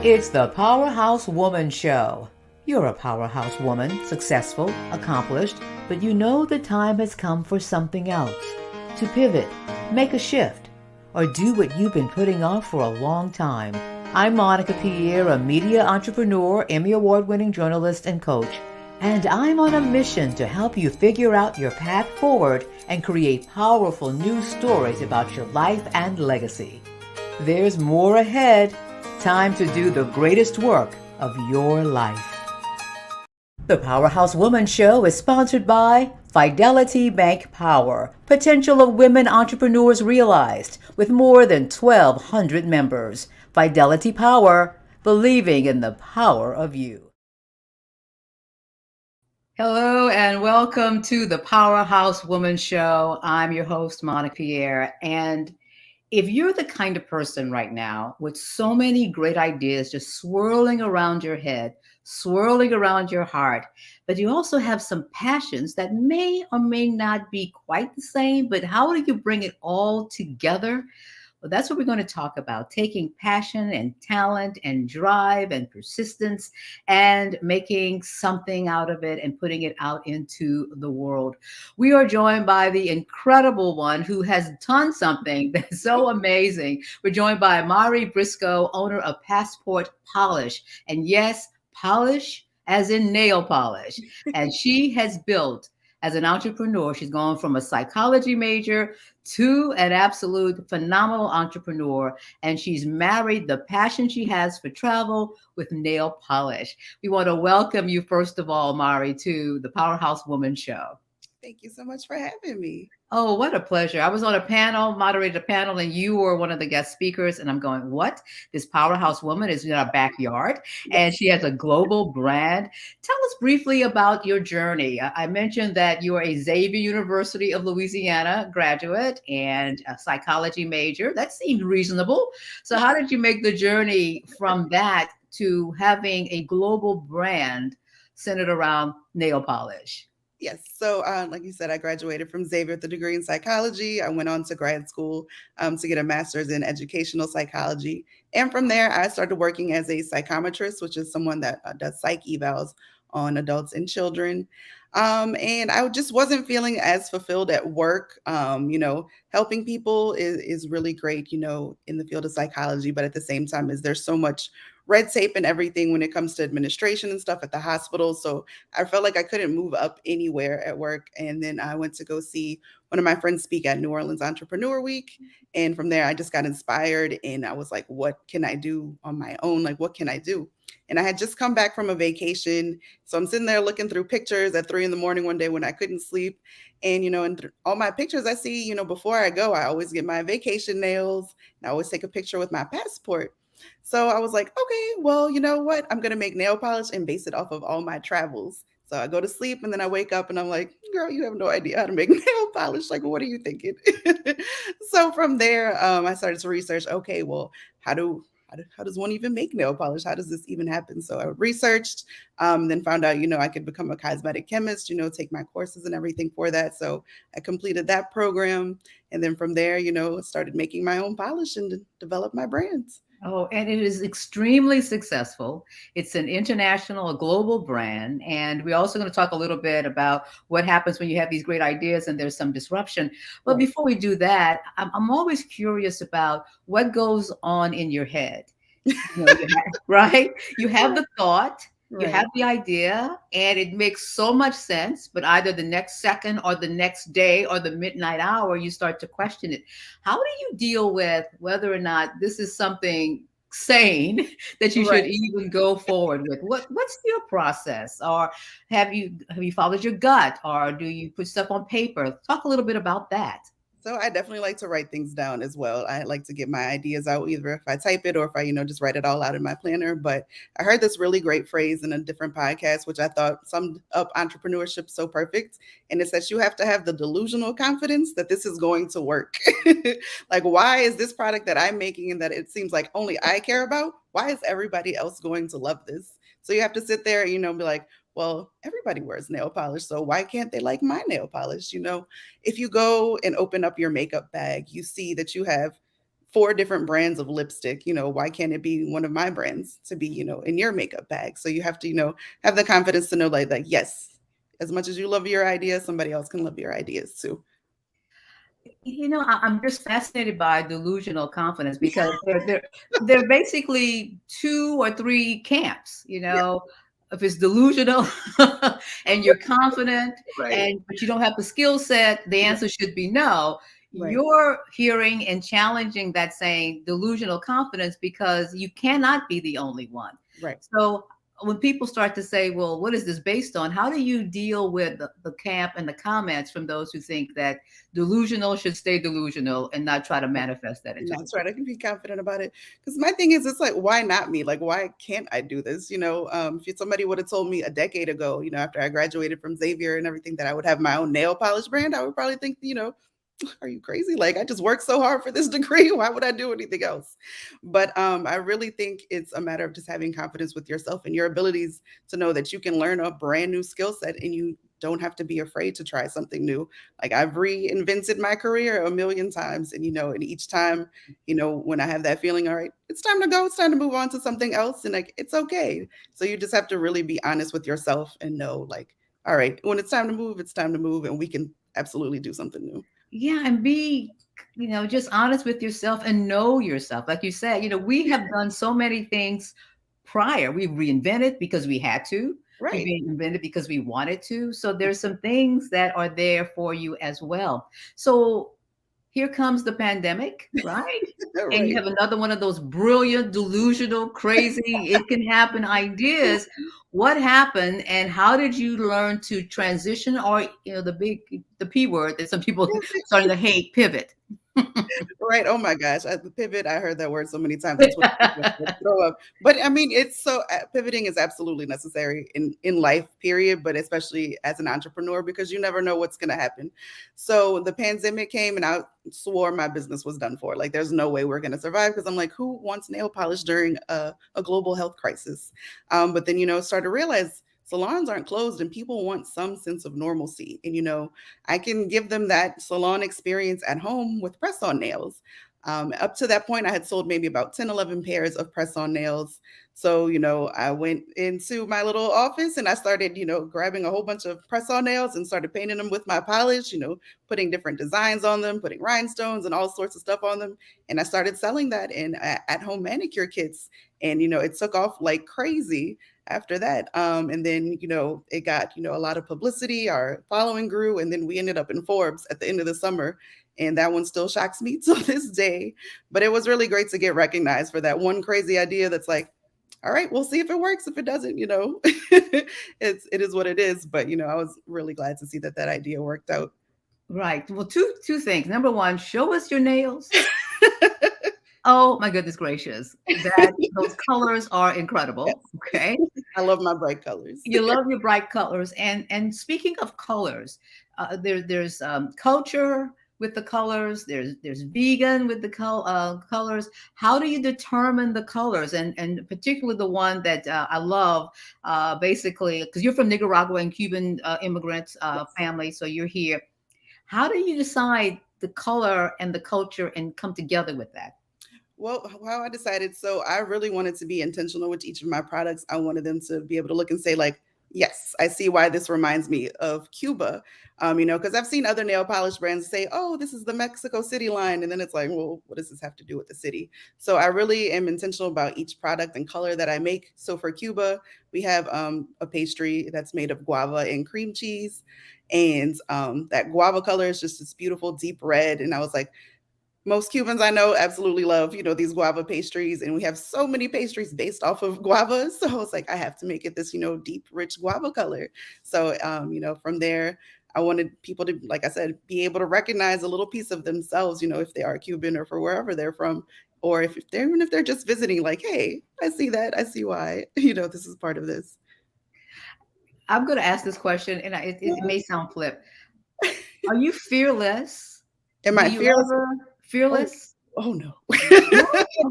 It's the Powerhouse Woman Show. You're a powerhouse woman, successful, accomplished, but you know the time has come for something else. To pivot, make a shift, or do what you've been putting off for a long time. I'm Monica Pierre, a media entrepreneur, Emmy Award-winning journalist and coach, and I'm on a mission to help you figure out your path forward and create powerful new stories about your life and legacy. There's more ahead. Time to do the greatest work of your life. The Powerhouse Woman Show is sponsored by Fidelity Bank Power, potential of women entrepreneurs realized, with more than 1,200 members. Fidelity Power, believing in the power of you. Hello and welcome to the Powerhouse Woman Show. I'm your host, Monica Pierre, and if you're the kind of person right now with so many great ideas just swirling around your head, swirling around your heart, but you also have some passions that may or may not be quite the same, but how do you bring it all together? Well, that's what we're going to talk about, taking passion and talent and drive and persistence and making something out of it and putting it out into the world. We are joined by the incredible one who has done something that's so amazing. We're joined by Mari Brisco, owner of Passport Polish. And yes, polish as in nail polish. And she has built, as an entrepreneur, she's gone from a psychology major to an absolute phenomenal entrepreneur, and she's married the passion she has for travel with nail polish. We want to welcome you, first of all, Mari, to the Powerhouse Woman Show. Thank you so much for having me. Oh, what a pleasure. I was on a panel, moderated a panel, and you were one of the guest speakers. And I'm going, what? This powerhouse woman is in our backyard, and Yes. she has a global brand. Tell us briefly about your journey. I mentioned that you are a Xavier University of Louisiana graduate and a psychology major. That seemed reasonable. So, how did you make the journey from that to having a global brand centered around nail polish? Yes. So, like you said, I graduated from Xavier with a degree in psychology. I went on to grad school to get a master's in educational psychology. And from there, I started working as a psychometrist, which is someone that does psych evals on adults and children. And I just wasn't feeling as fulfilled at work. Helping people is really great, in the field of psychology. But at the same time, is there's so much red tape and everything when it comes to administration and stuff at the hospital. So I felt like I couldn't move up anywhere at work. And then I went to go see one of my friends speak at New Orleans Entrepreneur Week. And from there, I just got inspired and I was like, what can I do on my own? Like, what can I do? And I had just come back from a vacation. So I'm sitting there looking through pictures at 3 in the morning one day when I couldn't sleep. And, all my pictures I see, before I go, I always get my vacation nails and I always take a picture with my passport. So I was like, okay, well, you know what? I'm going to make nail polish and base it off of all my travels. So I go to sleep and then I wake up and I'm like, girl, you have no idea how to make nail polish. Like, what are you thinking? So from there, I started to research, okay, well, how does one even make nail polish? How does this even happen? So I researched, then found out, I could become a cosmetic chemist, take my courses and everything for that. So I completed that program. And then from there, started making my own polish and developed my brands. Oh, and it is extremely successful. It's an international, a global brand. And we're also going to talk a little bit about what happens when you have these great ideas and there's some disruption. But Right. before we do that, I'm always curious about what goes on in your head. Right? You have the thought, you have Right. the idea, and it makes so much sense. But either the next second or the next day or the midnight hour, you start to question it. How do you deal with whether or not this is something sane that you should Right. even go forward with? What's your process? Or have you followed your gut, or do you put stuff on paper? Talk a little bit about that. So I definitely like to write things down as well. I like to get my ideas out either if I type it or if I, just write it all out in my planner. But I heard this really great phrase in a different podcast, which I thought summed up entrepreneurship so perfect. And it says you have to have the delusional confidence that this is going to work. Like, why is this product that I'm making and that it seems like only I care about? Why is everybody else going to love this? So you have to sit there, be like, well, everybody wears nail polish. So why can't they like my nail polish? If you go and open up your makeup bag, you see that you have four different brands of lipstick. Why can't it be one of my brands to be, in your makeup bag? So you have to, have the confidence to know like yes, as much as you love your ideas, somebody else can love your ideas too. I'm just fascinated by delusional confidence because they're basically two or three camps. Yeah, If it's delusional and you're confident right. and but you don't have the skill set, the Yeah, answer should be no. right, You're hearing and challenging that saying delusional confidence because you cannot be the only one. right. So when people start to say, well, what is this based on? How do you deal with the camp and the comments from those who think that delusional should stay delusional and not try to manifest that into the That's right. world? I can be confident about it. Because my thing is, it's like, why not me? Like, why can't I do this? If somebody would have told me a decade ago, after I graduated from Xavier and everything, that I would have my own nail polish brand, I would probably think, are you crazy? Like, I just worked so hard for this degree. Why would I do anything else? But I really think it's a matter of just having confidence with yourself and your abilities to know that you can learn a brand new skill set and you don't have to be afraid to try something new. Like, I've reinvented my career a million times, and each time, when I have that feeling, all right, it's time to go, it's time to move on to something else, and like it's okay. So you just have to really be honest with yourself and know, like, all right, when it's time to move, it's time to move, and we can absolutely do something new. Yeah, and be, just honest with yourself and know yourself. Like you said, we have done so many things prior. We reinvented because we had to. We Right. reinvented because we wanted to. So there's some things that are there for you as well. So here comes the pandemic, right? And you Right. have another one of those brilliant, delusional, crazy, it can happen ideas. What happened and how did you learn to transition or, the P word that some people starting to hate, pivot? Right. Oh my gosh. The pivot, I heard that word so many times on Twitter. I could throw up. But I mean, it's so pivoting is absolutely necessary in life, period, but especially as an entrepreneur because you never know what's going to happen. So the pandemic came and I swore my business was done for. Like, there's no way we're going to survive because I'm like, who wants nail polish during a global health crisis? But then, started to realize salons aren't closed and people want some sense of normalcy. And, I can give them that salon experience at home with press on nails. Up to that point, I had sold maybe about 10, 11 pairs of press on nails. So, I went into my little office and I started, grabbing a whole bunch of press on nails and started painting them with my polish, putting different designs on them, putting rhinestones and all sorts of stuff on them. And I started selling that in at home manicure kits. And, it took off like crazy after that. And then, it got, a lot of publicity. Our following grew, and then we ended up in Forbes at the end of the summer. And that one still shocks me to this day. But it was really great to get recognized for that one crazy idea that's like, all right, we'll see if it works. If it doesn't, it is what it is. But I was really glad to see that idea worked out. Right. Well, two things. Number one, show us your nails. Oh my goodness gracious. That those colors are incredible. Yes, Okay. I love my bright colors. You love your bright colors. And speaking of colors, there's culture with the colors. There's vegan with the colors. How do you determine the colors? And particularly the one that I love, basically, because you're from Nicaragua and Cuban immigrants Yes. family, so you're here. How do you decide the color and the culture and come together with that? Well, how I decided, so I really wanted to be intentional with each of my products. I wanted them to be able to look and say, like, yes, I see why this reminds me of Cuba. Because I've seen other nail polish brands say, oh, this is the Mexico City line. And then it's like, well, what does this have to do with the city? So I really am intentional about each product and color that I make. So for Cuba, we have a pastry that's made of guava and cream cheese. And that guava color is just this beautiful deep red. And I was like, most Cubans I know absolutely love, these guava pastries, and we have so many pastries based off of guava. So I was like, I have to make it this, deep, rich guava color. So, from there, I wanted people to, like I said, be able to recognize a little piece of themselves, if they are Cuban or for wherever they're from, or if they're even if they're just visiting, like, hey, I see that, I see why, this is part of this. I'm going to ask this question, and it may sound flip. Are you fearless? Am Do I you fearless? ever Oh, fearless? Oh, no. No?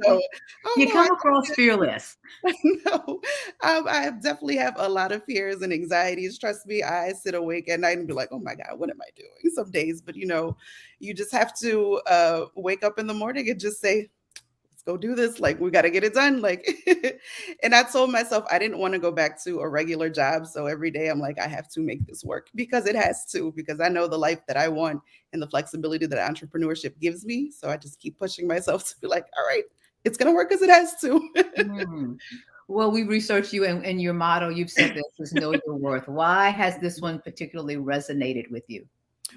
No. Okay. Oh, You no, come across fearless. no. I definitely have a lot of fears and anxieties. Trust me, I sit awake at night and be like, "Oh my God, what am I doing?" Some days, but you just have to wake up in the morning and just say, let's go do this. Like, we got to get it done. Like, and I told myself I didn't want to go back to a regular job. So every day I'm like, I have to make this work because it has to, because I know the life that I want and the flexibility that entrepreneurship gives me. So I just keep pushing myself to be like, all right, it's going to work because it has to. Hmm. Well, we researched you and your motto, you've said this is know your worth. Why has this one particularly resonated with you?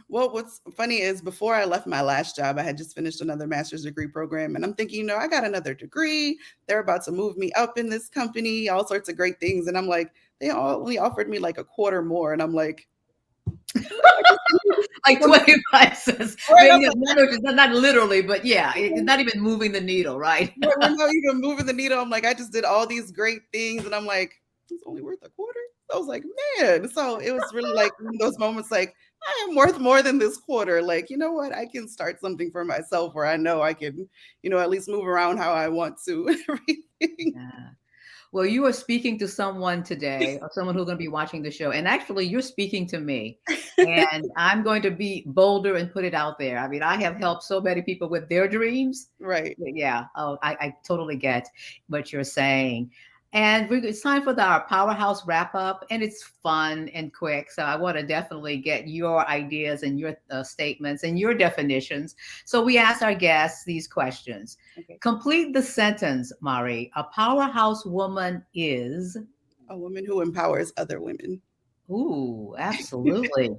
Well, what's funny is before I left my last job, I had just finished another master's degree program. And I'm thinking, I got another degree. They're about to move me up in this company, all sorts of great things. And I'm like, they only offered me like a quarter more. And I'm like, I just Like want 25 cents. right. I'm Maybe like, not literally, but yeah, it's not even moving the needle, right? we're not even moving the needle. I'm like, I just did all these great things. And I'm like, it's only worth a quarter. I was like, man. So it was really like one of those moments like, I am worth more than this quarter. Like, you know what? I can start something for myself where I know I can, at least move around how I want to and everything. Yeah. Well, you are speaking to someone today, or someone who's going to be watching the show. And actually, you're speaking to me. And I'm going to be bolder and put it out there. I mean, I have helped so many people with their dreams. Right. Yeah. Oh, I totally get what you're saying. And it's time for our powerhouse wrap up, and it's fun and quick. So I want to definitely get your ideas and your statements and your definitions. So we asked our guests these questions. Okay. Complete the sentence, Mari. A powerhouse woman is. A woman who empowers other women. Ooh, absolutely.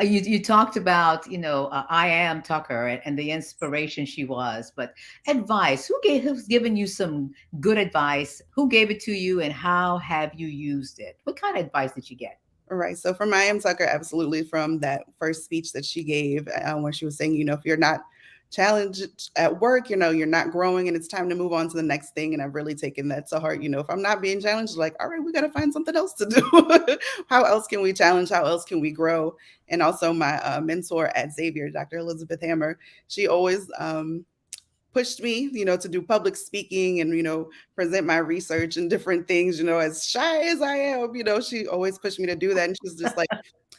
You talked about, I am Tucker and the inspiration she was, but advice. Who's given you some good advice? Who gave it to you, and how have you used it? What kind of advice did you get? All right. So from Mayim Tucker, absolutely from that first speech that she gave, when she was saying, if you're not challenged at work, you're not growing and it's time to move on to the next thing. And I've really taken that to heart. If I'm not being challenged, like, all right, we got to find something else to do. How else can we challenge? How else can we grow? And also my mentor at Xavier, Dr. Elizabeth Hammer, she always pushed me, to do public speaking and, present my research and different things, as shy as I am, she always pushed me to do that. And she's just like,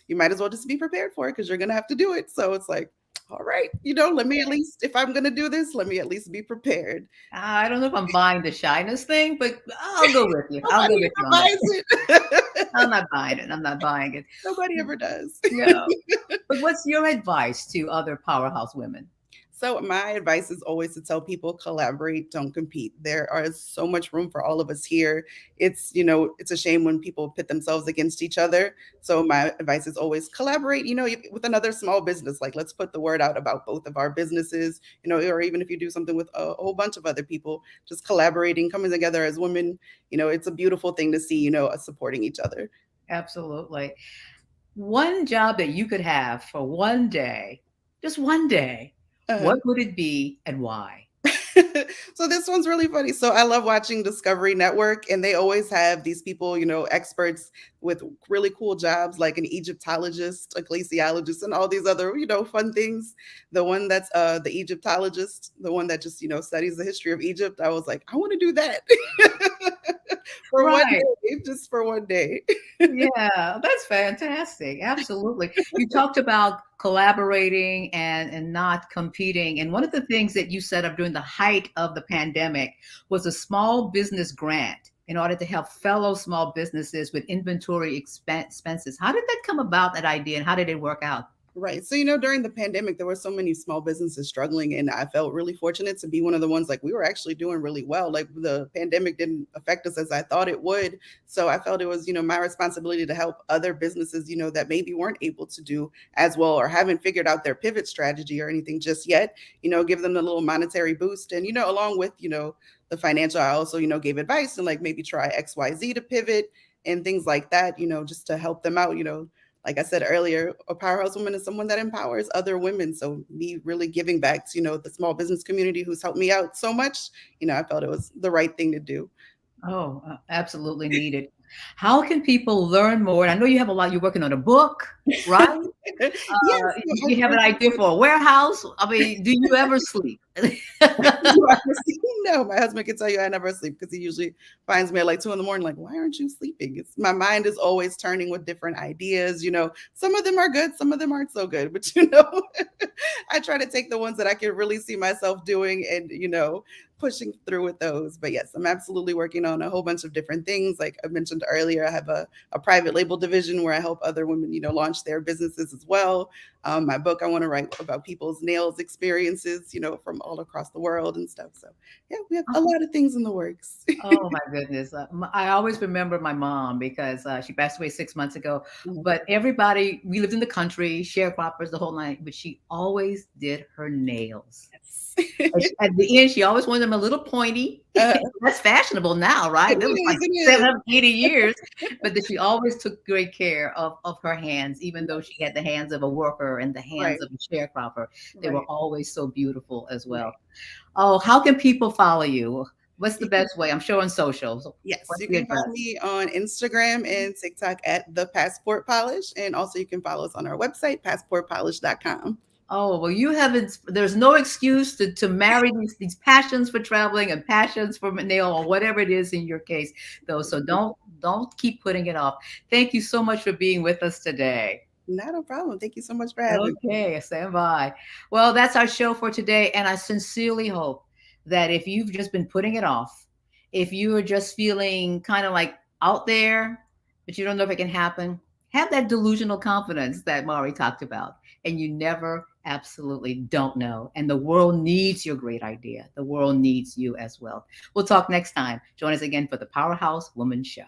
you might as well just be prepared for it because you're going to have to do it. So it's like, all right, let me at least, if I'm going to do this, let me at least be prepared. I don't know if I'm buying the shyness thing, but I'll go with you. I'll go Nobody with you ever on that. buys it. I'm not buying it. I'm not buying it. Nobody ever does. No. But what's your advice to other powerhouse women? So my advice is always to tell people collaborate, don't compete. There is so much room for all of us here. It's a shame when people pit themselves against each other. So my advice is always collaborate, with another small business. Like, let's put the word out about both of our businesses, or even if you do something with a whole bunch of other people, just collaborating, coming together as women, it's a beautiful thing to see, us supporting each other. Absolutely. One job that you could have for one day, just one day, Uh-huh. what would it be and why? So this one's really funny. So I love watching Discovery Network, and they always have these people, experts with really cool jobs, like an Egyptologist, a glaciologist, and all these other, fun things. The one that's the Egyptologist, the one that just, studies the history of Egypt. I was like, I want to do that for one Right. day, just for one day. Yeah, that's fantastic. Absolutely. You talked about collaborating and not competing. And one of the things that you set up during the height of the pandemic was a small business grant in order to help fellow small businesses with inventory expenses. How did that come about, that idea, and how did it work out? Right. So, during the pandemic, there were so many small businesses struggling, and I felt really fortunate to be one of the ones like we were actually doing really well. Like, the pandemic didn't affect us as I thought it would. So, I felt it was, my responsibility to help other businesses, that maybe weren't able to do as well or haven't figured out their pivot strategy or anything just yet, give them a little monetary boost. And, along with, the financial, I also, gave advice and like maybe try XYZ to pivot and things like that, just to help them out, like I said earlier, a powerhouse woman is someone that empowers other women. So me really giving back to, the small business community who's helped me out so much, I felt it was the right thing to do. Oh, absolutely needed. How can people learn more? And I know you have a lot, you're working on a book, right? Yes, You have an idea for a warehouse? I mean, do you ever sleep? do I ever sleep? No, my husband can tell you I never sleep because he usually finds me at like 2 in the morning, like, why aren't you sleeping? It's my mind is always turning with different ideas. Some of them are good, some of them aren't so good, but I try to take the ones that I can really see myself doing and pushing through with those. But yes, I'm absolutely working on a whole bunch of different things. Like I mentioned earlier, I have a private label division where I help other women, launch their businesses as well. My book, I want to write about people's nails experiences, from all across the world and stuff. So yeah, we have a lot of things in the works. Oh my goodness. I always remember my mom because she passed away 6 months ago. Mhm. But everybody, we lived in the country, sharecroppers the whole night, but she always did her nails. Yes. And at the end, she always wanted them a little pointy. uh, That's fashionable now, it right? That was like is, it is. 780 years. But that she always took great care of her hands, even though she had the hands of a worker and the hands Right, of a sharecropper. They were right, always so beautiful as well. right. Oh, how can people follow you? What's the You can, best way? I'm sure on social. So yes, what's you the can find address? me on Instagram and TikTok at the Passport Polish, and also you can follow us on our website, passportpolish.com. Oh, well, you haven't, there's no excuse to marry these passions for traveling and passions for nail or whatever it is in your case, though. So don't keep putting it off. Thank you so much for being with us today. Not a problem. Thank you so much for having me. Okay, stand by. Well, that's our show for today. And I sincerely hope that if you've just been putting it off, if you are just feeling kind of like out there, but you don't know if it can happen, have that delusional confidence that Mari talked about. And you never absolutely don't know. And the world needs your great idea. The world needs you as well. We'll talk next time. Join us again for the Powerhouse Woman Show.